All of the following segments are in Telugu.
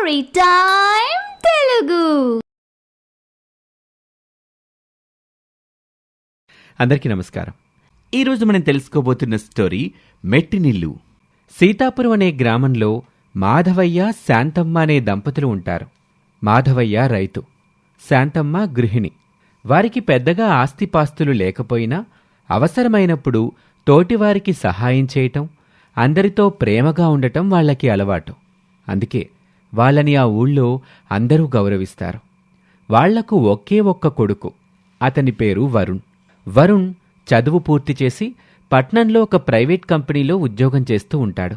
Story time Telugu. అందరికీ నమస్కారం. ఈరోజు మనం తెలుసుకోబోతున్న స్టోరీ మెట్టినిల్లు. సీతాపురం అనే గ్రామంలో మాధవయ్య శాంతమ్మ అనే దంపతులు ఉంటారు. మాధవయ్య రైతు, శాంతమ్మ గృహిణి. వారికి పెద్దగా ఆస్తిపాస్తులు లేకపోయినా అవసరమైనప్పుడు తోటివారికి సహాయం చేయటం, అందరితో ప్రేమగా ఉండటం వాళ్ళకి అలవాటు. అందుకే వాళ్ళని ఆ ఊళ్ళో అందరూ గౌరవిస్తారు. వాళ్లకు ఒకే ఒక్క కొడుకు. అతని పేరు వరుణ్. వరుణ్ చదువు పూర్తి చేసి పట్నంలో ఒక ప్రైవేట్ కంపెనీలో ఉద్యోగం చేస్తూ ఉంటాడు.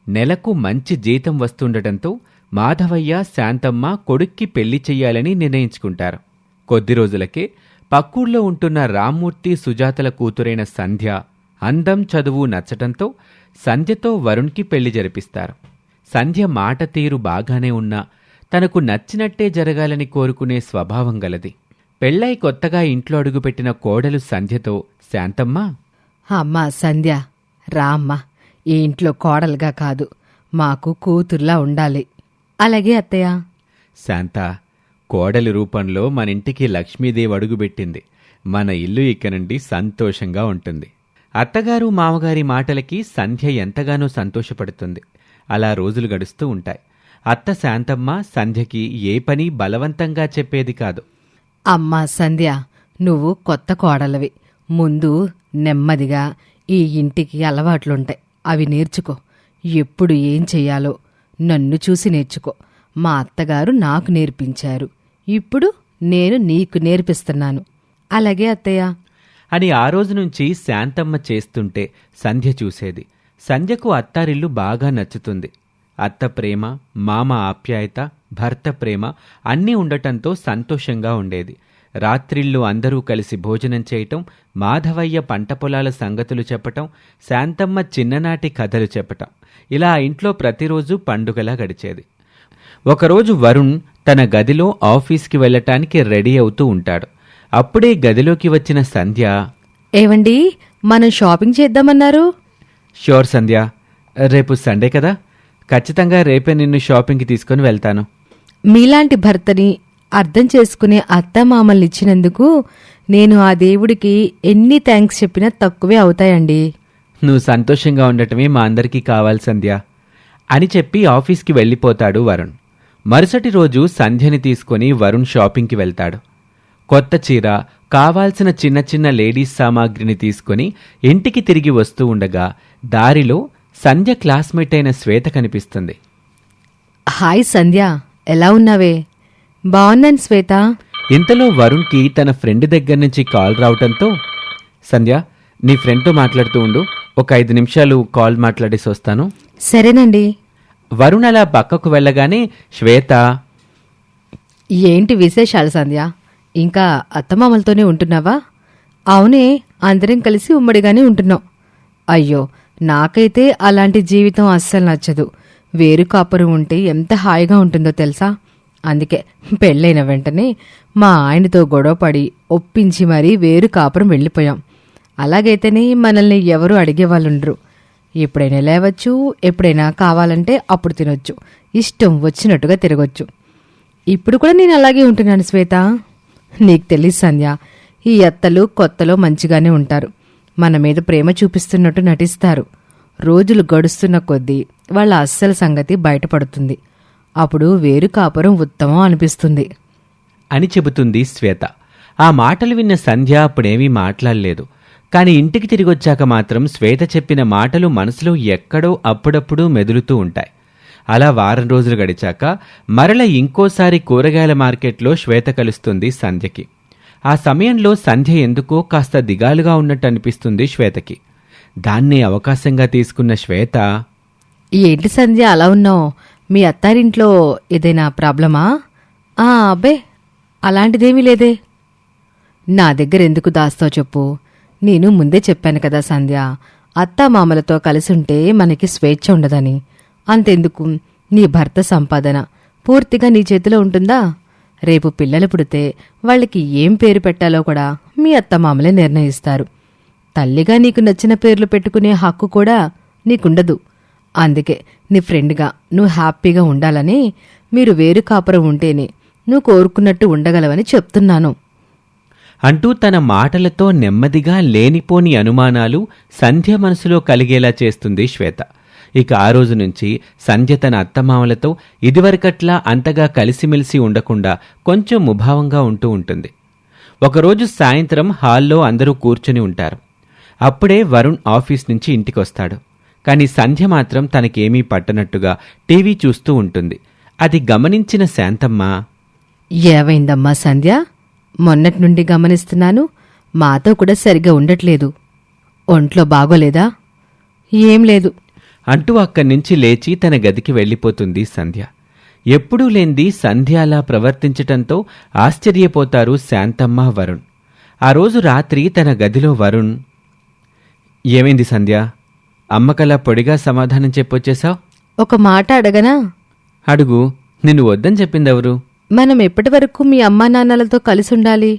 నెలకు మంచి జీతం వస్తుండటంతో మాధవయ్య శాంతమ్మ కొడుక్కి పెళ్లి చెయ్యాలని నిర్ణయించుకుంటారు. కొద్ది రోజులకే పక్కూళ్ళో ఉంటున్న రామ్మూర్తి సుజాతల కూతురైన సంధ్య అందం చదువు నచ్చటంతో సంధ్యతో వరుణ్కి పెళ్లి జరిపిస్తారు. సంధ్య మాట తీరు బాగానే ఉన్నా తనకు నచ్చినట్టే జరగాలని కోరుకునే స్వభావం గలది. పెళ్ళై కొత్తగా ఇంట్లో అడుగుపెట్టిన కోడలు సంధ్యతో, శాంతమ్మ, అమ్మా సంధ్య, రా అమ్మా, ఈ ఇంట్లో కోడలుగా కాదు, మాకు కూతుర్లా ఉండాలి. అలాగే అత్తయ్య. శాంత, కోడలి రూపంలో మనింటికి లక్ష్మీదేవి అడుగుపెట్టింది. మన ఇల్లు ఇక నుండి సంతోషంగా ఉంటుంది. అత్తగారు మామగారి మాటలకి సంధ్య ఎంతగానో సంతోషపడుతుంది. అలా రోజులు గడుస్తూ ఉంటాయి. అత్త శాంతమ్మ సంధ్యకి ఏ పని బలవంతంగా చెప్పేది కాదు. అమ్మా సంధ్య, నువ్వు కొత్త కోడలవి. ముందు నెమ్మదిగా ఈ ఇంటికి అలవాట్లుంటాయి, అవి నేర్చుకో. ఎప్పుడు ఏం చెయ్యాలో నన్ను చూసి నేర్చుకో. మా అత్తగారు నాకు నేర్పించారు, ఇప్పుడు నేను నీకు నేర్పిస్తున్నాను. అలాగే అత్తయ్య అని ఆ రోజు నుంచి శాంతమ్మ చేస్తుంటే సంధ్య చూసేది. సంధ్యకు అత్తారిల్లు బాగా నచ్చుతుంది. అత్త ప్రేమ, మామ ఆప్యాయత, భర్త ప్రేమ అన్నీ ఉండటంతో సంతోషంగా ఉండేది. రాత్రిళ్ళు అందరూ కలిసి భోజనం చేయటం, మాధవయ్య పంట పొలాల సంగతులు చెప్పటం, శాంతమ్మ చిన్ననాటి కథలు చెప్పటం, ఇలా ఇంట్లో ప్రతిరోజు పండుగలా గడిచేది. ఒకరోజు వరుణ్ తన గదిలో ఆఫీస్కి వెళ్లటానికి రెడీ అవుతూ ఉంటాడు. అప్పుడే గదిలోకి వచ్చిన సంధ్య, ఏవండి, మనం షాపింగ్ చేద్దామన్నారు? ష్యూర్ సంధ్య, రేపు సండే కదా, ఖచ్చితంగా రేపే నిన్ను షాపింగ్కి తీసుకుని వెళ్తాను. మీలాంటి భర్తని అర్థం చేసుకునే అత్తమామల్ని ఇచ్చినందుకు నేను ఆ దేవుడికి ఎన్ని థ్యాంక్స్ చెప్పినా తక్కువే అవుతాయండి. నువ్వు సంతోషంగా ఉండటమే మా అందరికీ కావాలి సంధ్య అని చెప్పి ఆఫీస్కి వెళ్ళిపోతాడు వరుణ్. మరుసటి రోజు సంధ్యని తీసుకుని వరుణ్ షాపింగ్కి వెళ్తాడు. కొత్త చీర, కావాల్సిన చిన్న చిన్న లేడీస్ సామాగ్రిని తీసుకుని ఇంటికి తిరిగి వస్తూ ఉండగా దారిలో సంధ్య క్లాస్మేట్ అయిన శ్వేత కనిపిస్తుంది. హాయ్ సంధ్య, ఎలా ఉన్నావే? బాగున్నాను శ్వేత. ఇంతలో వరుణ్కి తన ఫ్రెండ్ దగ్గర నుంచి కాల్ రావటంతో, సంధ్య, నీ ఫ్రెండ్తో మాట్లాడుతూ ఉండు, ఒక 5 నిమిషాలు కాల్ మాట్లాడేసి వస్తాను. సరేనండి. వరుణ్ అలా పక్కకు వెళ్ళగానే శ్వేత, ఏంటి విశేషాలు సంధ్య? ఇంకా అత్తమామలతోనే ఉంటున్నావా? అవునే, అందరం కలిసి ఉమ్మడిగానే ఉంటున్నాం. అయ్యో, నాకైతే అలాంటి జీవితం అస్సలు నచ్చదు. వేరు కాపురం ఉంటే ఎంత హాయిగా ఉంటుందో తెలుసా? అందుకే పెళ్ళైన వెంటనే మా ఆయనతో గొడవపడి ఒప్పించి మరీ వేరు కాపురం వెళ్ళిపోయాం. అలాగైతేనే మనల్ని ఎవరూ అడిగేవాళ్ళుండరు. ఎప్పుడైనా లేవచ్చు, ఎప్పుడైనా కావాలంటే అప్పుడు తినొచ్చు, ఇష్టం వచ్చినట్టుగా తిరగొచ్చు. ఇప్పుడు కూడా నేను అలాగే ఉంటున్నాను శ్వేత. నీకు తెలియదు సంధ్య, ఈ అత్తలు కొత్తలో మంచిగానే ఉంటారు, మన మీద ప్రేమ చూపిస్తున్నట్టు నటిస్తారు. రోజులు గడుస్తున్న కొద్దీ వాళ్ళ అస్సలు సంగతి బయటపడుతుంది. అప్పుడు వేరు కాపురం ఉత్తమం అనిపిస్తుంది అని చెబుతుంది శ్వేత. ఆ మాటలు విన్న సంధ్య అప్పుడేమీ మాట్లాడలేదు. కాని ఇంటికి తిరిగొచ్చాక మాత్రం శ్వేత చెప్పిన మాటలు మనసులో ఎక్కడో అప్పుడప్పుడు మెదులుతూ ఉంటాయి. అలా వారం రోజులు గడిచాక మరల ఇంకోసారి కూరగాయల మార్కెట్లో శ్వేత కలుస్తుంది సంధ్యకి. ఆ సమయంలో సంధ్య ఎందుకో కాస్త దిగాలుగా ఉన్నట్టు అనిపిస్తుంది శ్వేతకి. దాన్నే అవకాశంగా తీసుకున్న శ్వేత, ఏంటి సంధ్య అలా ఉన్నావు? మీ అత్తారింట్లో ఏదైనా ప్రాబ్లమా? అబ్బే, అలాంటిదేమీ లేదే. నా దగ్గర ఎందుకు దాస్తావు చెప్పు. నేను ముందే చెప్పాను కదా సంధ్య, అత్తామామలతో కలిసుంటే మనకి స్వేచ్ఛ ఉండదని. అంతెందుకు, నీ భర్త సంపాదన పూర్తిగా నీ చేతిలో ఉంటుందా? రేపు పిల్లలు పుడితే వాళ్ళకి ఏం పేరు పెట్టాలో కూడా మీ అత్తమామలే నిర్ణయిస్తారు. తల్లిగా నీకు నచ్చిన పేర్లు పెట్టుకునే హక్కు కూడా నీకుండదు. అందుకే నీ ఫ్రెండ్గా నువ్వు హ్యాపీగా ఉండాలని మీరు వేరు కాపురం ఉంటేనే నువ్వు కోరుకున్నట్టు ఉండగలవని చెప్తున్నాను. అంటూ తన మాటలతో నెమ్మదిగా లేనిపోని అనుమానాలు సంధ్య మనసులో కలిగేలా చేస్తుంది శ్వేత. ఇక ఆ రోజు నుంచి సంధ్య తన అత్తమామలతో ఇదివరకట్లా అంతగా కలిసిమెలిసి ఉండకుండా కొంచెం ముభావంగా ఉంటూ ఉంటుంది. ఒకరోజు సాయంత్రం హాల్లో అందరూ కూర్చుని ఉంటారు. అప్పుడే వరుణ్ ఆఫీస్ నుంచి ఇంటికొస్తాడు. కాని సంధ్య మాత్రం తనకేమీ పట్టనట్టుగా టీవీ చూస్తూ ఉంటుంది. అది గమనించిన శాంతమ్మ, ఏవైందమ్మా సంధ్య? మొన్నటి నుండి గమనిస్తున్నాను, మాతో కూడా సరిగా ఉండట్లేదు. ఒంట్లో బాగోలేదా? ఏం లేదు అంటూ అక్కడ్నుంచి లేచి తన గదికి వెళ్ళిపోతుంది సంధ్య. ఎప్పుడూ లేంది సంధ్య అలా ప్రవర్తించటంతో ఆశ్చర్యపోతారు శాంతమ్మ, వరుణ్. ఆ రోజు రాత్రి తన గదిలో వరుణ్, ఏమైంది సంధ్య? అమ్మకలా పొడిగా సమాధానం చెప్పొచ్చేశావు? ఒక మాట అడగనా? అడుగు. నిన్ను వద్దని చెప్పిందెవరు? మనం ఎప్పటివరకు మీ అమ్మా నాన్నలతో కలిసుండాలి?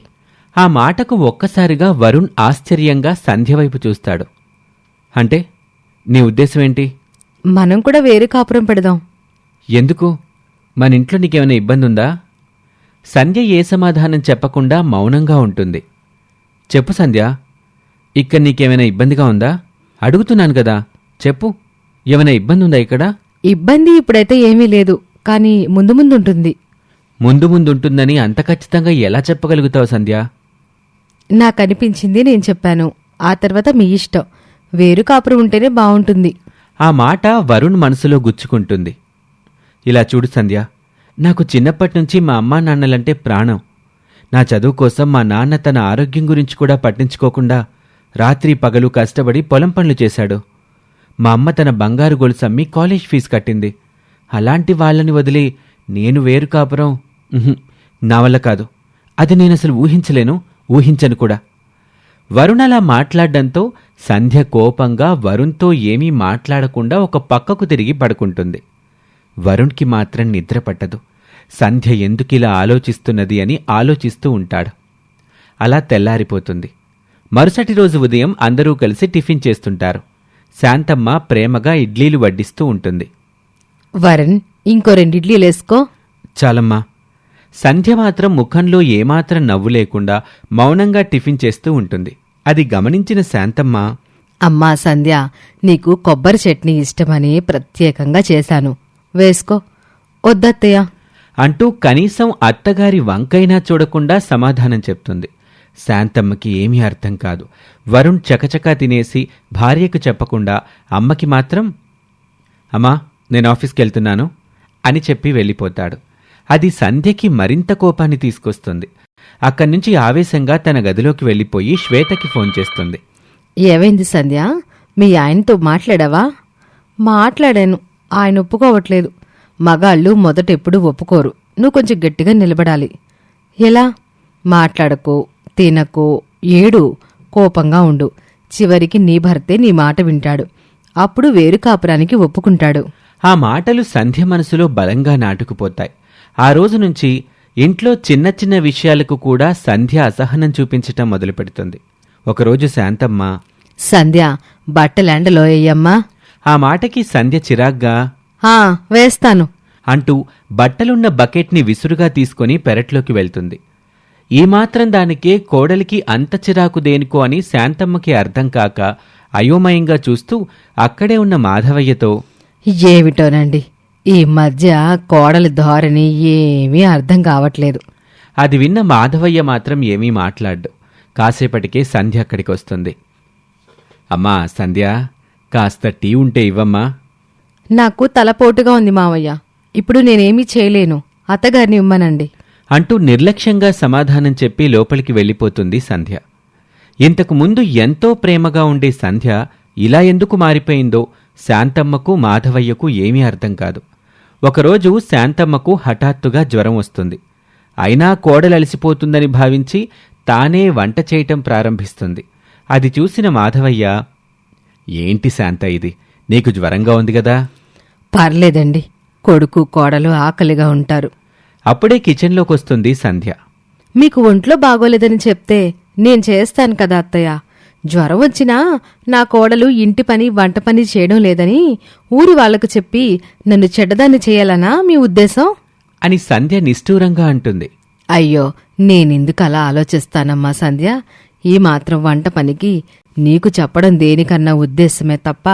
ఆ మాటకు ఒక్కసారిగా వరుణ్ ఆశ్చర్యంగా సంధ్య వైపు చూస్తాడు. అంటే నీ ఉద్దేశమేంటి? మనం కూడా వేరే కాపురం పెడదాం. ఎందుకు? మన ఇంట్లో నీకేమైనా ఇబ్బందుందా? సంధ్య ఏ సమాధానం చెప్పకుండా మౌనంగా ఉంటుంది. చెప్పు సంధ్య, ఇక్కడ నీకేమైనా ఇబ్బందిగా ఉందా? అడుగుతున్నాను కదా, చెప్పు. ఏమైనా ఇబ్బంది ఉందా ఇక్కడ? ఇబ్బంది ఇప్పుడైతే ఏమీ లేదు, కానీ ముందు ముందు ఉంటుంది. ముందు ముందుంటుందని అంత ఖచ్చితంగా ఎలా చెప్పగలుగుతావు సంధ్య? నాకనిపించింది నేను చెప్పాను. ఆ తర్వాత మీ ఇష్టం. వేరు కాపురం ఉంటేనే బావుంటుంది. ఆ మాట వరుణ్ మనసులో గుచ్చుకుంటుంది. ఇలా చూడు సంధ్య, నాకు చిన్నప్పటినుంచి మా అమ్మా నాన్నలంటే ప్రాణం. నా చదువు కోసం మా నాన్న తన ఆరోగ్యం గురించి కూడా పట్టించుకోకుండా రాత్రి పగలు కష్టపడి పొలం పనులు చేశాడు. మా అమ్మ తన బంగారు గొలుసు అమ్మి కాలేజ్ ఫీజు కట్టింది. అలాంటి వాళ్ళని వదిలి నేను వేరు కాపురం నా వల్ల కాదు. అది నేనసలు ఊహించలేను, ఊహించను కూడా. వరుణ్ అలా మాట్లాడ్డంతో సంధ్య కోపంగా వరుణ్తో ఏమీ మాట్లాడకుండా ఒక పక్కకు తిరిగి పడుకుంటుంది. వరుణ్కి మాత్రం నిద్ర పట్టదు. సంధ్య ఎందుకిలా ఆలోచిస్తున్నది అని ఆలోచిస్తూ ఉంటాడు. అలా తెల్లారిపోతుంది. మరుసటి రోజు ఉదయం అందరూ కలిసి టిఫిన్ చేస్తుంటారు. శాంతమ్మ ప్రేమగా ఇడ్లీలు వడ్డిస్తూ ఉంటుంది. వరుణ్, ఇంకో 2 ఇడ్లీలేసుకో. చాలమ్మా. సంధ్య మాత్రం ముఖంలో ఏమాత్రం నవ్వు లేకుండా మౌనంగా టిఫిన్ చేస్తూ ఉంటుంది. అది గమనించిన శాంతమ్మ, అమ్మా సంధ్య, నీకు కొబ్బరి చట్నీ ఇష్టమని ప్రత్యేకంగా చేశాను, వేసుకో. వద్దత్తయ్య అంటూ కనీసం అత్తగారి వంకైనా చూడకుండా సమాధానం చెప్తుంది. శాంతమ్మకి ఏమీ అర్థం కాదు. వరుణ్ చకచకా తినేసి భార్యకు చెప్పకుండా అమ్మకి మాత్రం, అమ్మా నేను ఆఫీస్కి వెళ్తున్నాను అని చెప్పి వెళ్ళిపోతాడు. అది సంధ్యకి మరింత కోపాన్ని తీసుకొస్తుంది. అక్కడ్నుంచి ఆవేశంగా తన గదిలోకి వెళ్ళిపోయి శ్వేతకి ఫోన్ చేస్తుంది. ఏమైంది సంధ్య? మీ ఆయనతో మాట్లాడావా? మాట్లాడాను. ఆయన ఒప్పుకోవట్లేదు. మగాళ్ళు మొదటెప్పుడు ఒప్పుకోరు. నువ్వు కొంచెం గట్టిగా నిలబడాలి. ఎలా? మాట్లాడకు, తినకు, ఏడు, కోపంగా ఉండు. చివరికి నీ భర్తే నీ మాట వింటాడు. అప్పుడు వేరు కాపురానికి ఒప్పుకుంటాడు. ఆ మాటలు సంధ్య మనసులో బలంగా నాటుకుపోతాయి. ఆ రోజు నుంచి ఇంట్లో చిన్న చిన్న విషయాలకు కూడా సంధ్య అసహనం చూపించటం మొదలుపెడుతుంది. ఒకరోజు శాంతమ్మ, సంధ్య బట్టలెండలో ఎయ్యమ్మా. ఆ మాటకి సంధ్య చిరాగ్గా, వేస్తాను అంటూ బట్టలున్న బకెట్ని విసురుగా తీసుకుని పెరట్లోకి వెళ్తుంది. ఈ మాత్రం దానికే కోడలికి అంత చిరాకు దేనికో అని శాంతమ్మకి అర్థం కాక అయోమయంగా చూస్తూ అక్కడే ఉన్న మాధవయ్యతో, ఏమిటోనండి, ఈ మధ్య కోడలి ధోరణి ఏమీ అర్థం కావట్లేదు. అది విన్న మాధవయ్య మాత్రం ఏమీ మాట్లాడ్డు. కాసేపటికే సంధ్య అక్కడికి వస్తుంది. అమ్మా సంధ్య, కాస్త టీ ఉంటే ఇవ్వమ్మా. నాకు తలపోటుగా ఉంది మావయ్య. ఇప్పుడు నేనేమీ చేయలేను. అత్తగారిని ఇమ్మనండి అంటూ నిర్లక్ష్యంగా సమాధానం చెప్పి లోపలికి వెళ్ళిపోతుంది సంధ్య. ఇంతకు ముందు ఎంతో ప్రేమగా ఉండే సంధ్య ఇలా ఎందుకు మారిపోయిందో శాంతమ్మకు మాధవయ్యకు ఏమీ అర్థం కాదు. ఒకరోజు శాంతమ్మకు హఠాత్తుగా జ్వరం వస్తుంది. అయినా కోడలలిసిపోతుందని భావించి తానే వంట చేయటం ప్రారంభిస్తుంది. అది చూసిన మాధవయ్య, ఏంటి శాంత ఇది, నీకు జ్వరంగా ఉంది గదా? పర్లేదండి, కొడుకు కోడలు ఆకలిగా ఉంటారు. అప్పుడే కిచెన్లోకొస్తుంది సంధ్య. మీకు ఒంట్లో బాగోలేదని చెప్తే నేను చేస్తాను కదా అత్తయ్య. జ్వరం వచ్చినా నా కోడలు ఇంటి పని వంట పని చేయడం లేదని ఊరి వాళ్లకు చెప్పి నన్ను చెడ్డదాన్ని చేయాలనా మీ ఉద్దేశం? అని సంధ్య నిష్ఠూరంగా అంటుంది. అయ్యో, నేనెందుకు అలా ఆలోచిస్తానమ్మా సంధ్య? ఈ మాత్రం వంట పనికి నీకు చెప్పడం దేనికన్నా ఉద్దేశమే తప్ప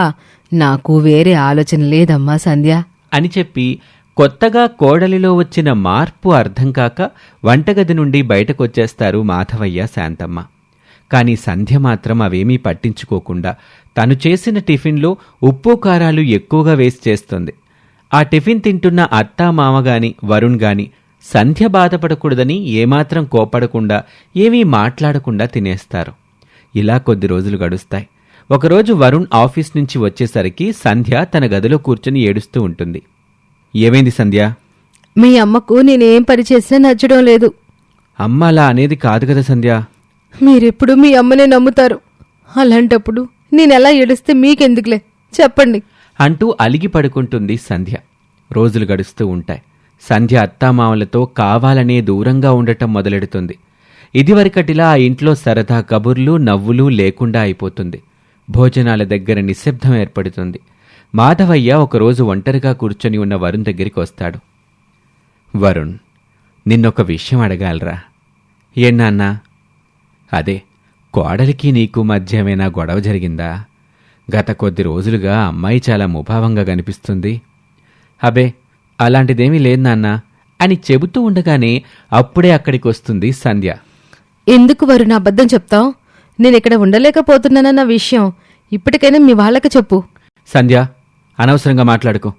నాకు వేరే ఆలోచన లేదమ్మా సంధ్య అని చెప్పి కొత్తగా కోడలిలో వచ్చిన మార్పు అర్థం కాక వంటగది నుండి బయటకొచ్చేస్తారు మాధవయ్య, శాంతమ్మ. కాని సంధ్య మాత్రం అవేమీ పట్టించుకోకుండా తను చేసిన టిఫిన్లో ఉప్పు కారాలు ఎక్కువగా వేసి చేస్తుంది. ఆ టిఫిన్ తింటున్న అత్తా మామగాని వరుణ్ గాని సంధ్య బాధపడకూడదని ఏమాత్రం కోపడకుండా ఏమీ మాట్లాడకుండా తినేస్తారు. ఇలా కొద్ది రోజులు గడుస్తాయి. ఒకరోజు వరుణ్ ఆఫీస్ నుంచి వచ్చేసరికి సంధ్య తన గదిలో కూర్చుని ఏడుస్తూ ఉంటుంది. ఏమైంది సంధ్య? మీ అమ్మకు నేనేం పని చేసినా నచ్చడం లేదు. అమ్మ అలా అనేది కాదు కదా సంధ్య. మీరెప్పుడు మీ అమ్మనే నమ్ముతారు. అలాంటప్పుడు నేనెలా ఏడుస్తే మీకెందుకులే చెప్పండి అంటూ అలిగి పడుకుంటుంది సంధ్య. రోజులు గడుస్తూ ఉంటాయి. సంధ్య అత్తామామలతో కావాలనే దూరంగా ఉండటం మొదలెడుతుంది. ఇదివరకటిలా ఆ ఇంట్లో సరదా కబుర్లు నవ్వులు లేకుండా అయిపోతుంది. భోజనాల దగ్గర నిశ్శబ్దం ఏర్పడుతుంది. మాధవయ్య ఒకరోజు ఒంటరిగా కూర్చొని ఉన్న వరుణ్ దగ్గరికి వస్తాడు. వరుణ్, నిన్నొక విషయం అడగాలరా. ఏన్నాన్నా? అదే, కోడలికి నీకు మధ్య ఏమైనా గొడవ జరిగిందా? గత కొద్ది రోజులుగా అమ్మాయి చాలా ముభావంగా కనిపిస్తుంది. అబే, అలాంటిదేమీ లేదు నాన్న అని చెబుతూ ఉండగానే అప్పుడే అక్కడికి వస్తుంది సంధ్య. ఎందుకు వరుణ్ అబద్ధం చెప్తావు? నేనిక్కడ ఉండలేకపోతున్నానన్న విషయం ఇప్పటికైనా మీ వాళ్ళకి చెప్పు. సంధ్య, అనవసరంగా మాట్లాడుకో.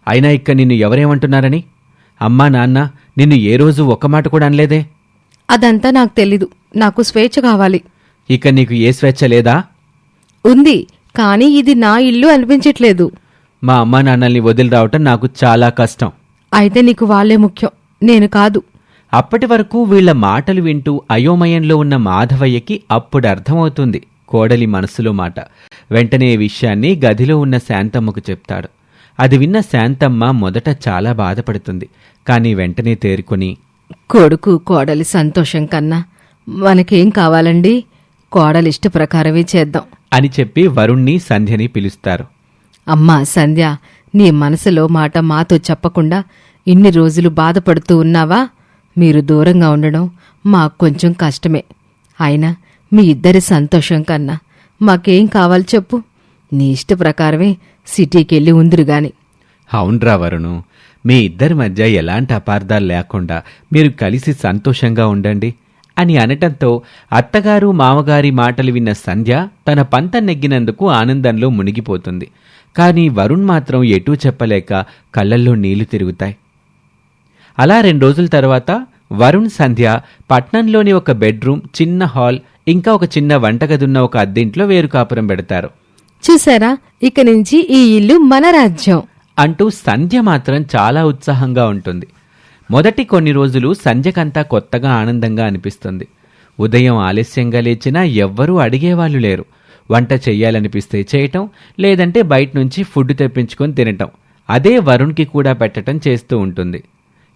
అయినా ఇక్కడ నిన్ను ఎవరేమంటున్నారని? అమ్మా నాన్న నిన్ను ఏ రోజు ఒక్క మాట కూడా అనలేదే. అదంతా నాకు తెలీదు. నాకు స్వేచ్ఛ కావాలి. ఇక నీకు ఏ స్వేచ్ఛ లేదా? ఉంది, కానీ ఇది నా ఇల్లు అనిపించట్లేదు. మా అమ్మా నాన్నల్ని వదిలి రావటం నాకు చాలా కష్టం. అయితే నీకు వాళ్ళే ముఖ్యం, నేను కాదు. అప్పటి వరకు వీళ్ల మాటలు వింటూ అయోమయంలో ఉన్న మాధవయ్యకి అప్పుడు అర్థమవుతుంది కోడలి మనసులో మాట. వెంటనే ఈ విషయాన్ని గదిలో ఉన్న శాంతమ్మకు చెప్తాడు. అది విన్న శాంతమ్మ మొదట చాలా బాధపడుతుంది. కాని వెంటనే తేరుకొని, కొడుకు కోడలి సంతోషం కన్నా మనకేం కావాలండి? కోడలిష్ట ప్రకారమే చేద్దాం అని చెప్పి వరుణ్ణి సంధ్యని పిలుస్తారు. అమ్మా సంధ్య, నీ మనసులో మాట మాతో చెప్పకుండా ఇన్ని రోజులు బాధపడుతూ ఉన్నావా? మీరు దూరంగా ఉండడం మాకు కొంచెం కష్టమే. అయినా మీ ఇద్దరి సంతోషం కన్నా మాకేం కావాలి చెప్పు? నీ ఇష్ట ప్రకారమే సిటీకెళ్ళి ఉందిరుగాని. అవునరా వరుణు, మీ ఇద్దరి మధ్య ఎలాంటి అపార్థాలు లేకుండా మీరు కలిసి సంతోషంగా ఉండండి అని అనటంతో అత్తగారు మామగారి మాటలు విన్న సంధ్య తన పంత నెగ్గినందుకు ఆనందంలో మునిగిపోతుంది. కాని వరుణ్ మాత్రం ఎటూ చెప్పలేక కళ్ళల్లో నీళ్లు తిరుగుతాయి. అలా 2 రోజుల తర్వాత వరుణ్ సంధ్య పట్నంలోని ఒక బెడ్రూమ్, చిన్న హాల్, ఇంకా ఒక చిన్న వంటగదున్న ఒక అద్దెంట్లో వేరు కాపురం పెడతారు. చూసారా, ఇక నుంచి ఈ ఇల్లు మన రాజ్యం అంటూ సంధ్య మాత్రం చాలా ఉత్సాహంగా ఉంటుంది. మొదటి కొన్ని రోజులు సంధ్యకంతా కొత్తగా ఆనందంగా అనిపిస్తుంది. ఉదయం ఆలస్యంగా లేచినా ఎవ్వరూ అడిగేవాళ్లు లేరు. వంట చెయ్యాలనిపిస్తే చేయటం, లేదంటే బయట నుంచి ఫుడ్ తెప్పించుకొని తినటం, అదే వరుణ్కి కూడా పెట్టటం చేస్తూ ఉంటుంది.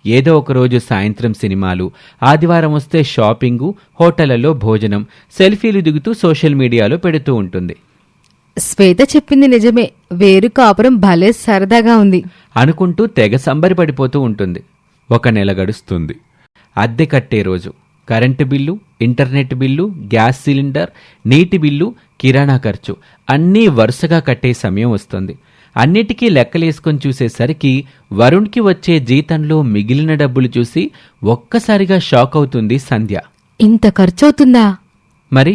ఏదో ఒకరోజు సాయంత్రం సినిమాలు, ఆదివారం వస్తే షాపింగు, హోటళ్లలో భోజనం, సెల్ఫీలు దిగుతూ సోషల్ మీడియాలో పెడుతూ ఉంటుంది. శ్వేత చెప్పింది నిజమే, వేరు కాపురం భలే సరదాగా ఉంది అనుకుంటూ తెగ సంబరపడిపోతూ ఉంటుంది. 1 నెల గడుస్తుంది. అద్దె కట్టే రోజు. Current bill, internet bill, gas cylinder, నీటి బిల్లు, కిరాణా ఖర్చు అన్నీ వరుసగా కట్టే సమయం వస్తుంది. అన్నిటికీ లెక్కలేసుకొని చూసేసరికి వరుణ్కి వచ్చే జీతంలో మిగిలిన డబ్బులు చూసి ఒక్కసారిగా షాక్ అవుతుంది సంధ్య. ఇంత ఖర్చవుతుందా? మరి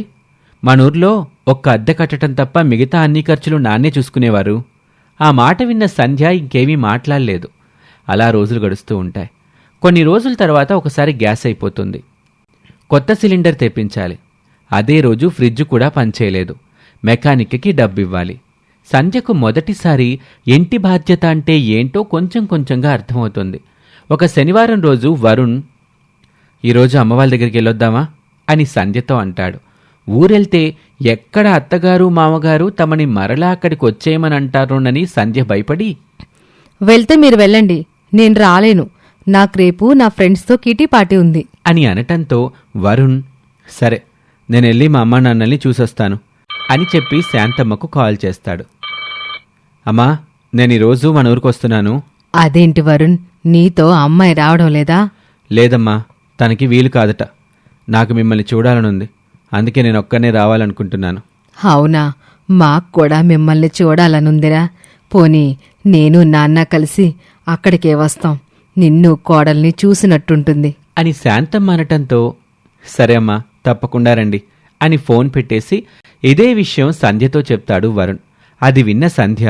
మనూర్లో ఒక్క అద్దె కట్టడం తప్ప మిగతా అన్ని ఖర్చులు నాన్నే చూసుకునేవారు. ఆ మాట విన్న సంధ్య ఇంకేమీ మాట్లాడలేదు. అలా రోజులు గడుస్తూ ఉంటాయి. కొన్ని రోజుల తర్వాత ఒకసారి గ్యాస్ అయిపోతుంది. కొత్త సిలిండర్ తెప్పించాలి. అదే రోజు ఫ్రిడ్జ్ కూడా పనిచేయలేదు. మెకానిక్కి డబ్బివ్వాలి. సంధ్యకు మొదటిసారి ఇంటి బాధ్యత అంటే ఏంటో కొంచెం కొంచెంగా అర్థమవుతుంది. ఒక శనివారం రోజు వరుణ్, ఈరోజు అమ్మవాళ్ళ దగ్గరికి వెళ్ళొద్దామా అని సంధ్యతో అంటాడు. ఊరెళ్తే ఎక్కడ అత్తగారు మామగారు తమని మరలా అక్కడికి వచ్చేయమని అంటారోనని సంధ్య భయపడి, వెళ్తే మీరు వెళ్ళండి, నేను రాలేను, నాకు రేపు నా ఫ్రెండ్స్తో కిటీ పార్టీ ఉంది అని అనటంతో వరుణ్, సరే నేనెళ్ళి మా అమ్మా నాన్నల్ని చూసొస్తాను అని చెప్పి శాంతమ్మకు కాల్ చేస్తాడు. అమ్మా, నేను ఈరోజు మన ఊరికొస్తున్నాను, అదేంటి వరుణ్, నీతో అమ్మాయి రావడం లేదా? లేదమ్మా, తనకి వీలు కాదట. నాకు మిమ్మల్ని చూడాలనుంది. అందుకే నేను ఒక్కనే రావాలనుకుంటున్నాను. అవునా, మాకు కూడా మిమ్మల్ని చూడాలనుందిరా. పోనీ నేను నాన్న కలిసి అక్కడికే వస్తాం. నిన్ను కోడల్ని చూసినట్టుంటుంది అని శాంతమ్మ అనటంతో, సరే అమ్మా, తప్పకుండా రండి అని ఫోన్ పెట్టేసి ఇదే విషయం సంధ్యతో చెప్తాడు వరుణ్. అది విన్న సంధ్య,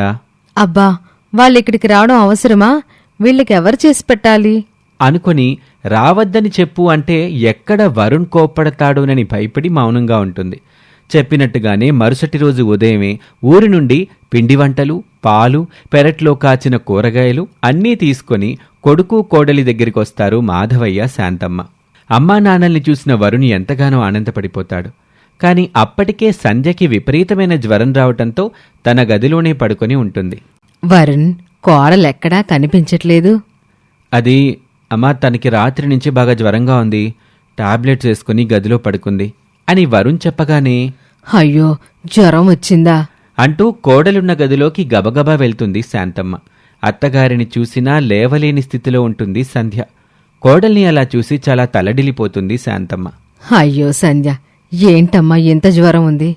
అబ్బా, వాళ్ళిక్కడికి రావడం అవసరమా? వీళ్ళకెవరు చేసి పెట్టాలి అనుకొని రావద్దని చెప్పు అంటే ఎక్కడ వరుణ్ కోప్పడతాడోనని భయపడి మౌనంగా ఉంటుంది. చెప్పినట్టుగానే మరుసటి రోజు ఉదయమే ఊరి నుండి పిండి వంటలు, పాలు, పెరట్లో కాచిన కూరగాయలు అన్నీ తీసుకొని కొడుకు కోడలి దగ్గరికొస్తారు మాధవయ్య, శాంతమ్మ. అమ్మా నాన్నల్ని చూసిన వరుణ్ ఎంతగానో ఆనందపడిపోతాడు. కాని అప్పటికే సంధ్యకి విపరీతమైన జ్వరం రావటంతో తన గదిలోనే పడుకొని ఉంటుంది. వరుణ్, కోడలెక్కడా కనిపించట్లేదు. అది అమ్మా, తనకి రాత్రి నుంచి బాగా జ్వరంగా ఉంది, టాబ్లెట్స్ వేసుకుని గదిలో పడుకుంది అని వరుణ్ చెప్పగానే, అయ్యో, జ్వరం వచ్చిందా అంటూ కోడలున్న గదిలోకి గబగబా వెళ్తుంది శాంతమ్మ. అత్తగారిని చూసినా లేవలేని స్థితిలో ఉంటుంది సంధ్య. కోడల్ని అలా చూసి చాలా తలడిల్లిపోతుంది శాంతమ్మ. అయ్యో సంధ్య, ఏంటమ్మా ఎంత జ్వరం ఉంది?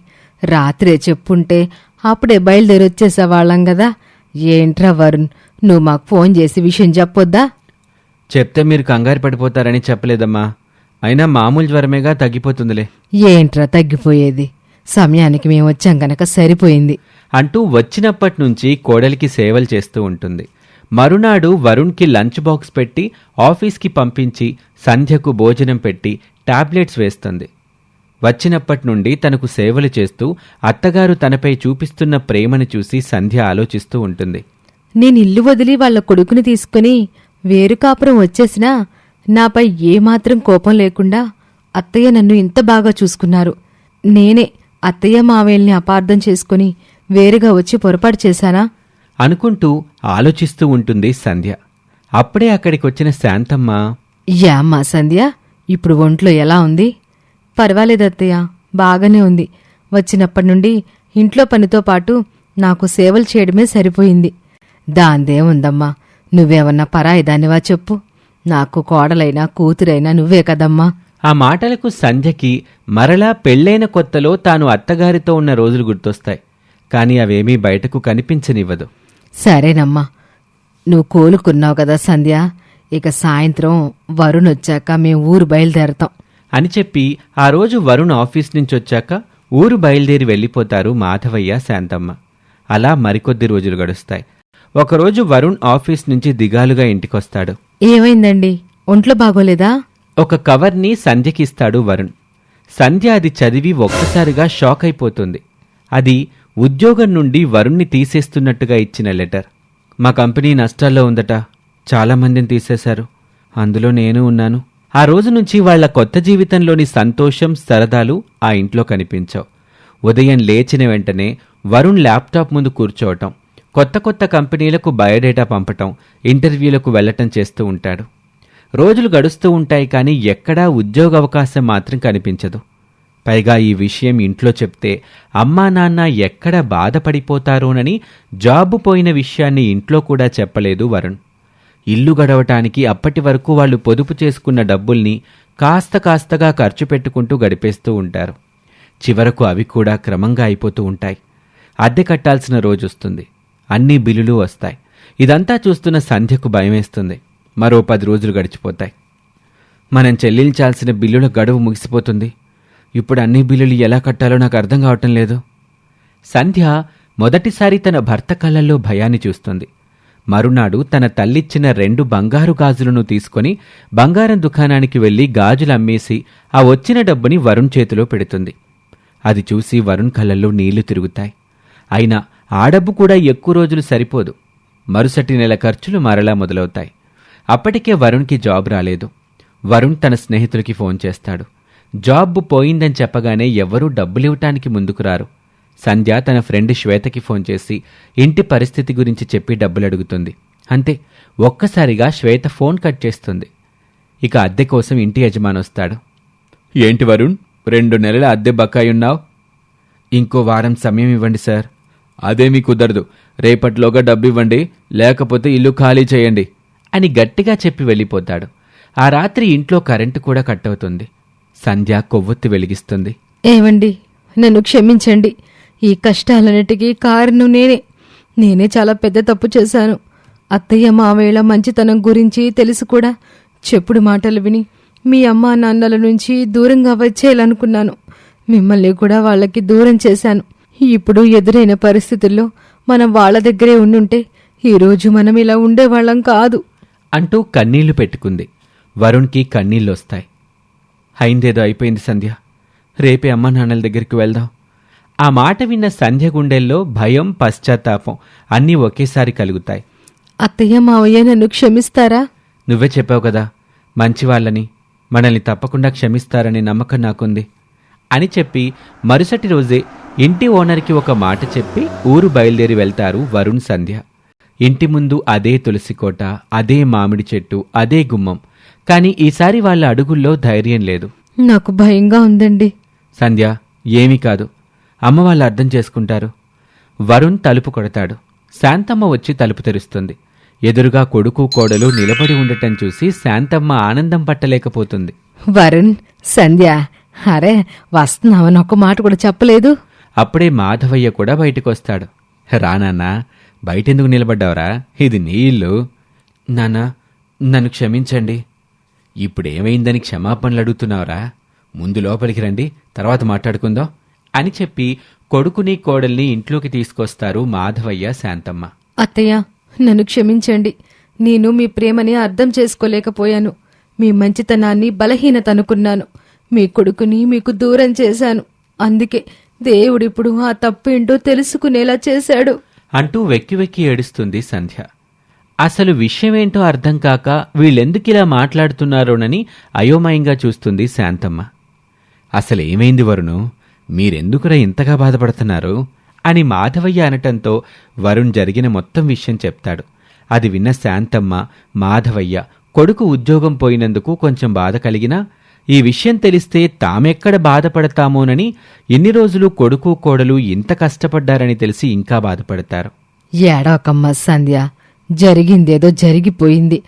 రాత్రే చెప్పుంటే అప్పుడే బయలుదేరొచ్చేసేవాళ్ళం గదా. ఏంట్రా వరుణ్, నువ్వు మాకు ఫోన్ చేసి విషయం చెప్పొద్దా? చెప్తే మీరు కంగారు పడిపోతారని చెప్పలేదమ్మా. అయినా మామూలు జ్వరమేగా, తగ్గిపోతుందిలే. ఏంట్రా తగ్గిపోయేది? సమయానికి మేమొచ్చాం గనక సరిపోయింది అంటూ వచ్చినప్పటి నుంచి కోడలికి సేవలు చేస్తూ ఉంటుంది. మరునాడు వరుణ్కి లంచ్ బాక్స్ పెట్టి ఆఫీస్కి పంపించి సంధ్యకు భోజనం పెట్టి టాబ్లెట్స్ వేస్తుంది. వచ్చినప్పటి నుండి తనకు సేవలు చేస్తూ అత్తగారు తనపై చూపిస్తున్న ప్రేమను చూసి సంధ్య ఆలోచిస్తూ ఉంటుంది. నేనిల్లు వదిలి వాళ్ళ కొడుకుని తీసుకుని వేరు కాపురం వచ్చేసినా నాపై ఏమాత్రం కోపం లేకుండా అత్తయ్య నన్ను ఇంత బాగా చూసుకున్నారు. నేనే అత్తయ్య మావేల్ని అపార్థం చేసుకుని వేరుగా వచ్చి పొరపాటు చేశానా అనుకుంటూ ఆలోచిస్తూ ఉంటుంది సంధ్య. అప్పుడే అక్కడికొచ్చిన శాంతమ్మ, యామ్మా సంధ్య, ఇప్పుడు ఒంట్లో ఎలా ఉంది? పర్వాలేదు అత్తయ్య, బాగానే ఉంది. వచ్చినప్పటి నుండి ఇంట్లో పనితో పాటు నాకు సేవలు చేయడమే సరిపోయింది. దాందేముందమ్మా, నువ్వేమన్నా పరాయిదానివా చెప్పు? నాకు కోడలైనా కూతురైనా నువ్వే కదమ్మా. ఆ మాటలకు సంధ్యకి మరలా పెళ్లైన కొత్తలో తాను అత్తగారితో ఉన్న రోజులు గుర్తొస్తాయి. కాని అవేమీ బయటకు కనిపించనివ్వదు. సరేనమ్మా, నువ్వు కోలుకున్నావు కదా సంధ్య. ఇక సాయంత్రం వరుణ్ వచ్చాక మేం ఊరు బయలుదేరతాం అని చెప్పి ఆ రోజు వరుణ్ ఆఫీస్ నుంచొచ్చాక ఊరు బయలుదేరి వెళ్ళిపోతారు మాధవయ్య, శాంతమ్మ. అలా మరికొద్ది రోజులు గడుస్తాయి. ఒకరోజు వరుణ్ ఆఫీస్ నుంచి దిగాలుగా ఇంటికొస్తాడు. ఏమైందండి, ఒంట్లో బాగోలేదా? ఒక కవర్ని సంధ్యకిస్తాడు వరుణ్. సంధ్య అది చదివి ఒక్కసారిగా షాక్ అయిపోతుంది. అది ఉద్యోగం నుండి వరుణ్ణి తీసేస్తున్నట్టుగా ఇచ్చిన లెటర్. మా కంపెనీ నష్టాల్లో ఉందట, చాలామందిని తీసేశారు, అందులో నేను ఉన్నాను. ఆ రోజు నుంచి వాళ్ల కొత్త జీవితంలోని సంతోషం, సరదాలు ఆ ఇంట్లో కనిపించవు. ఉదయం లేచిన వెంటనే వరుణ్ ల్యాప్టాప్ ముందు కూర్చోవటం, కొత్త కొత్త కంపెనీలకు బయోడేటా పంపటం, ఇంటర్వ్యూలకు వెళ్లటం చేస్తూ ఉంటాడు. రోజులు గడుస్తూ ఉంటాయి, కానీ ఎక్కడా ఉద్యోగావకాశం మాత్రం కనిపించదు. పైగా ఈ విషయం ఇంట్లో చెప్తే అమ్మా నాన్న ఎక్కడ బాధపడిపోతారోనని జాబు పోయిన విషయాన్ని ఇంట్లో కూడా చెప్పలేదు వరుణ్. ఇల్లు గడవటానికి అప్పటి వరకు వాళ్ళు పొదుపు చేసుకున్న డబ్బుల్ని కాస్త కాస్తగా ఖర్చు పెట్టుకుంటూ గడిపేస్తూ ఉంటారు. చివరకు అవి కూడా క్రమంగా అయిపోతూ ఉంటాయి. అద్దె కట్టాల్సిన రోజొస్తుంది, అన్ని బిల్లులు వస్తాయి. ఇదంతా చూస్తున్న సంధ్యకు భయమేస్తుంది. మరో 10 రోజులు గడిచిపోతాయి. మనం చెల్లించాల్సిన బిల్లుల గడువు ముగిసిపోతుంది. ఇప్పుడు అన్ని బిల్లులు ఎలా కట్టాలో నాకు అర్థం కావటం లేదు. సంధ్య మొదటిసారి తన భర్త కళ్ళల్లో భయాన్ని చూస్తుంది. మరునాడు తన తల్లిచ్చిన 2 బంగారు గాజులను తీసుకుని బంగారం దుకాణానికి వెళ్లి గాజులు అమ్మేసి ఆ వచ్చిన డబ్బుని వరుణ్ చేతిలో పెడుతుంది. అది చూసి వరుణ్ కళ్ళల్లో నీళ్లు తిరుగుతాయి. అయినా ఆ డబ్బు కూడా ఎక్కువ రోజులు సరిపోదు. మరుసటి నెల ఖర్చులు మరలా మొదలవుతాయి. అప్పటికే వరుణ్కి జాబ్ రాలేదు. వరుణ్ తన స్నేహితులకి ఫోన్ చేస్తాడు. జాబ్ పోయిందని చెప్పగానే ఎవ్వరూ డబ్బులివ్వటానికి ముందుకు రారు. సంధ్య తన ఫ్రెండ్ శ్వేతకి ఫోన్ చేసి ఇంటి పరిస్థితి గురించి చెప్పి డబ్బులు అడుగుతుంది. అంతే, ఒక్కసారిగా శ్వేత ఫోన్ కట్ చేస్తుంది. ఇక అద్దె కోసం ఇంటి యజమాని వస్తాడు. ఏంటి వరుణ్, 2 నెలల అద్దె బకాయి ఉన్నావు? ఇంకో వారం సమయం ఇవ్వండి సార్, అదేమీ కుదరదు. రేపటిలోగా డబ్బివ్వండి, లేకపోతే ఇల్లు ఖాళీ చేయండి అని గట్టిగా చెప్పి వెళ్ళిపోతాడు. ఆ రాత్రి ఇంట్లో కరెంటు కూడా కట్ అవుతుంది. సంధ్య కొవ్వొత్తి వెలిగిస్తుంది. ఏవండి, నన్ను క్షమించండి. ఈ కష్టాలన్నిటికీ కారణం నేనే చాలా పెద్ద తప్పు చేశాను. అత్తయ్య మావేళ మంచితనం గురించి తెలిసి కూడా చెప్పుడు మాటలు విని మీ అమ్మా నాన్నల నుంచి దూరంగా వచ్చేయాలనుకున్నాను. మిమ్మల్ని కూడా వాళ్ళకి దూరం చేశాను. ఇప్పుడు ఎదురైన పరిస్థితుల్లో మనం వాళ్ళ దగ్గరే ఉండుంటే ఈరోజు మనం ఇలా ఉండేవాళ్ళం కాదు అంటూ కన్నీళ్లు పెట్టుకుంది. వరుణ్కి కన్నీళ్ళొస్తాయి. అయిందేదో అయిపోయింది సంధ్య, రేపే అమ్మా నాన్నల దగ్గరికి వెళ్దాం. ఆ మాట విన్న సంధ్య గుండెల్లో భయం, పశ్చాత్తాపం అన్నీ ఒకేసారి కలుగుతాయి. అత్తయ్య మావయ్య నన్ను క్షమిస్తారా? నువ్వే చెప్పావు కదా మంచివాళ్ళని, మనల్ని తప్పకుండా క్షమిస్తారనే నమ్మకం నాకుంది అని చెప్పి మరుసటి రోజే ఇంటి ఓనర్కి ఒక మాట చెప్పి ఊరు బయలుదేరి వెళ్తారు వరుణ్, సంధ్య. ఇంటి ముందు అదే తులసికోట, అదే మామిడి చెట్టు, అదే గుమ్మం. కాని ఈసారి వాళ్ళ అడుగుల్లో ధైర్యం లేదు. నాకు భయంగా ఉందండి. సంధ్య, ఏమీ కాదు, అమ్మ వాళ్ళు అర్థం చేసుకుంటారు. వరుణ్ తలుపు కొడతాడు. శాంతమ్మ వచ్చి తలుపు తెరుస్తుంది. ఎదురుగా కొడుకు కోడలు నిలబడి ఉండటం చూసి శాంతమ్మ ఆనందం పట్టలేకపోతుంది. వరుణ్, సంధ్య, అరే వస్తున్నావని ఒక్క మాట కూడా చెప్పలేదు. అప్పుడే మాధవయ్య కూడా బయటికొస్తాడు. రానాన్నా, బయటెందుకు నిలబడ్డావురా? ఇది నీ ఇల్లు. నాన్నా, నన్ను క్షమించండి. ఇప్పుడేమైందని క్షమాపణలు అడుగుతున్నావురా? ముందు లోపలికి రండి, తర్వాత మాట్లాడుకుందాం అని చెప్పి కొడుకుని కోడల్ని ఇంట్లోకి తీసుకొస్తారు మాధవయ్య, శాంతమ్మ. అత్తయ్య, నన్ను క్షమించండి. నేను మీ ప్రేమని అర్థం చేసుకోలేకపోయాను. మీ మంచితనాన్ని బలహీనత అనుకున్నాను. మీ కొడుకుని మీకు దూరం చేశాను. అందుకే దేవుడిప్పుడు ఆ తప్పేంటో తెలుసుకునేలా చేశాడు అంటూ వెక్కి వెక్కి ఏడుస్తుంది సంధ్య. అసలు విషయమేంటో అర్థం కాక వీళ్ళెందుకిలా మాట్లాడుతున్నారోనని అయోమయంగా చూస్తుంది శాంతమ్మ. అసలేమైంది వరుణు? మీరెందుకురా ఇంతగా బాధపడుతున్నారు అని మాధవయ్య అనటంతో వరుణ్ జరిగిన మొత్తం విషయం చెప్తాడు. అది విన్న శాంతమ్మ, మాధవయ్య కొడుకు ఉద్యోగం పోయినందుకు కొంచెం బాధ కలిగినా ఈ విషయం తెలిస్తే తామెక్కడ బాధపడతామోనని ఇన్ని రోజులు కొడుకు కోడలు ఇంత కష్టపడ్డారని తెలిసి ఇంకా బాధపడతారు. ఏడవకమ్మ సంధ్య, జరిగిందేదో జరిగిపోయింది.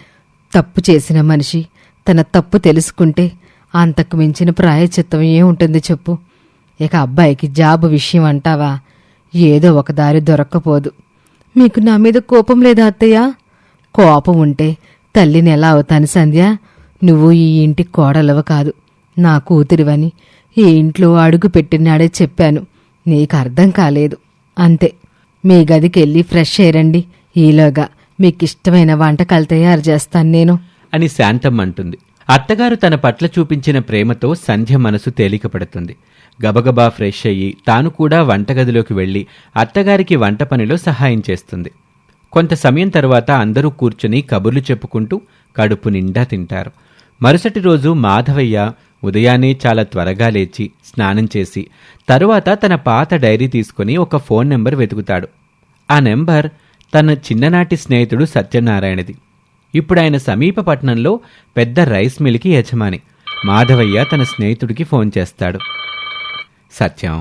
తప్పు చేసిన మనిషి తన తప్పు తెలుసుకుంటే అంతకు మించిన ప్రాయచిత్తం ఏముంటుంది చెప్పు. ఇక అబ్బాయికి జాబు విషయం అంటావా? ఏదో ఒక దారి దొరక్కపోదు. మీకు నా మీద కోపం లేదా అత్తయ్య? కోపం ఉంటే తల్లిని ఎలా అవుతాను సంధ్య? నువ్వు ఈ ఇంటి కోడలవ కాదు, నా కూతురివని ఈ ఇంట్లో అడుగు పెట్టినాడే చెప్పాను. నీకు అర్థం కాలేదు అంతే. మీ గదికెళ్ళి ఫ్రెష్ అయ్యండి. ఈలోగా మీకిష్టమైన వంటకాలు తయారు చేస్తాను నేను అని శాంతమ్మ అంటుంది. అత్తగారు తన పట్ల చూపించిన ప్రేమతో సంధ్య మనసు తేలికపడుతుంది. గబగబా ఫ్రెష్ అయ్యి తాను కూడా వంటగదిలోకి వెళ్లి అత్తగారికి వంట పనిలో సహాయం చేస్తుంది. కొంత సమయం తర్వాత అందరూ కూర్చుని కబుర్లు చెప్పుకుంటూ కడుపు నిండా తింటారు. మరుసటి రోజు మాధవయ్య ఉదయాన్నే చాలా త్వరగా లేచి స్నానం చేసి తరువాత తన పాత డైరీ తీసుకుని ఒక ఫోన్ నెంబర్ వెతుకుతాడు. ఆ నెంబర్ తన చిన్ననాటి స్నేహితుడు సత్యనారాయణది. ఇప్పుడాయన సమీప పట్టణంలో పెద్ద రైస్ మిల్కి యజమాని. మాధవయ్య తన స్నేహితుడికి ఫోన్ చేస్తాడు. సత్యం,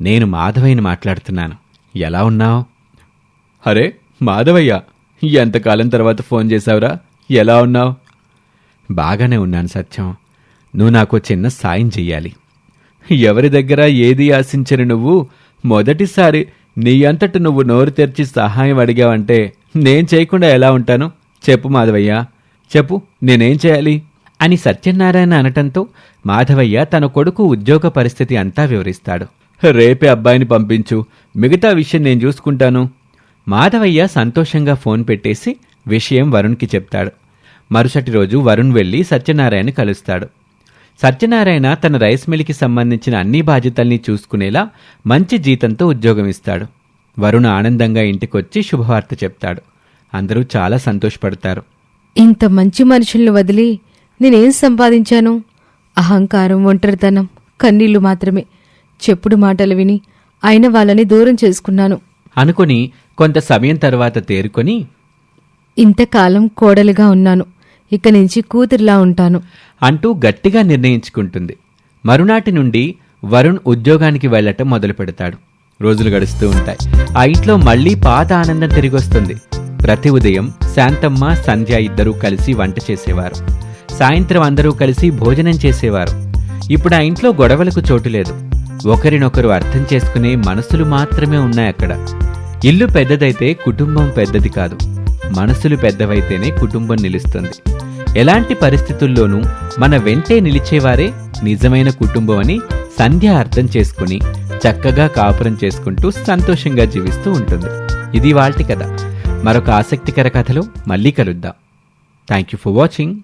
నేను మాధవయ్యని మాట్లాడుతున్నాను. ఎలా ఉన్నావు? అరే మాధవయ్య, ఎంతకాలం తర్వాత ఫోన్ చేశావురా? ఎలా ఉన్నావు? బాగానే ఉన్నాను సత్యం. నువ్వు నాకు చిన్న సాయం చెయ్యాలి. ఎవరి దగ్గర ఏది ఆశించని నువ్వు మొదటిసారి నీ అంతట నువ్వు నోరు తెరిచి సహాయం అడిగావంటే నేను చేయకుండా ఎలా ఉంటాను? చెప్పు మాధవయ్య, చెప్పు, నేనేం చేయాలి అని సత్యనారాయణ అనటంతో మాధవయ్య తన కొడుకు ఉద్యోగ పరిస్థితి అంతా వివరిస్తాడు. రేపే అబ్బాయిని పంపించు, మిగతా విషయం నేను చూసుకుంటాను. మాధవయ్య సంతోషంగా ఫోన్ పెట్టేసి విషయం వరుణ్కి చెప్తాడు. మరుసటి రోజు వరుణ్ వెళ్లి సత్యనారాయణ కలుస్తాడు. సత్యనారాయణ తన రైస్ మిల్కి సంబంధించిన అన్ని బాధ్యతల్ని చూసుకునేలా మంచి జీతంతో ఉద్యోగం ఇస్తాడు. వరుణ్ ఆనందంగా ఇంటికొచ్చి శుభవార్త చెప్తాడు. అందరూ చాలా సంతోషపడతారు. ఇంత మంచి మనుషుల్ని వదిలి నేనేం సంపాదించాను? అహంకారం, ఒంటరితనం, కన్నీళ్లు మాత్రమే. చెప్పుడు మాటలు విని అయిన వాళ్ళని దూరం చేసుకున్నాను అనుకుని కొంత సమయం తర్వాత తేరుకొని, ఇంతకాలం కోడలిగా ఉన్నాను, ఇక నుంచి కూతురిలా ఉంటాను అంటూ గట్టిగా నిర్ణయించుకుంటుంది. మరునాటి నుండి వరుణ్ ఉద్యోగానికి వెళ్లటం మొదలు పెడతాడు. రోజులు గడుస్తూ ఉంటాయి. ఆ ఇంట్లో మళ్లీ పాత ఆనందం తిరిగొస్తుంది. ప్రతి ఉదయం శాంతమ్మ, సంధ్య ఇద్దరూ కలిసి వంట చేసేవారు. సాయంత్రం అందరూ కలిసి భోజనం చేసేవారు. ఇప్పుడు ఆ ఇంట్లో గొడవలకు చోటు లేదు. ఒకరినొకరు అర్థం చేసుకునే మనసులు మాత్రమే ఉన్నాయి అక్కడ. ఇల్లు పెద్దదైతే కుటుంబం పెద్దది కాదు. మనసులు పెద్దవైతేనే కుటుంబం నిలుస్తుంది. ఎలాంటి పరిస్థితుల్లోనూ మన వెంటే నిలిచేవారే నిజమైన కుటుంబం అని సంధ్య అర్థం చేసుకుని చక్కగా కాపురం చేసుకుంటూ సంతోషంగా జీవిస్తూ ఉంటుంది. ఇది వాల్టి కథ. మరొక ఆసక్తికర కథలో మళ్ళీ కలుద్దాం. Thank you for watching.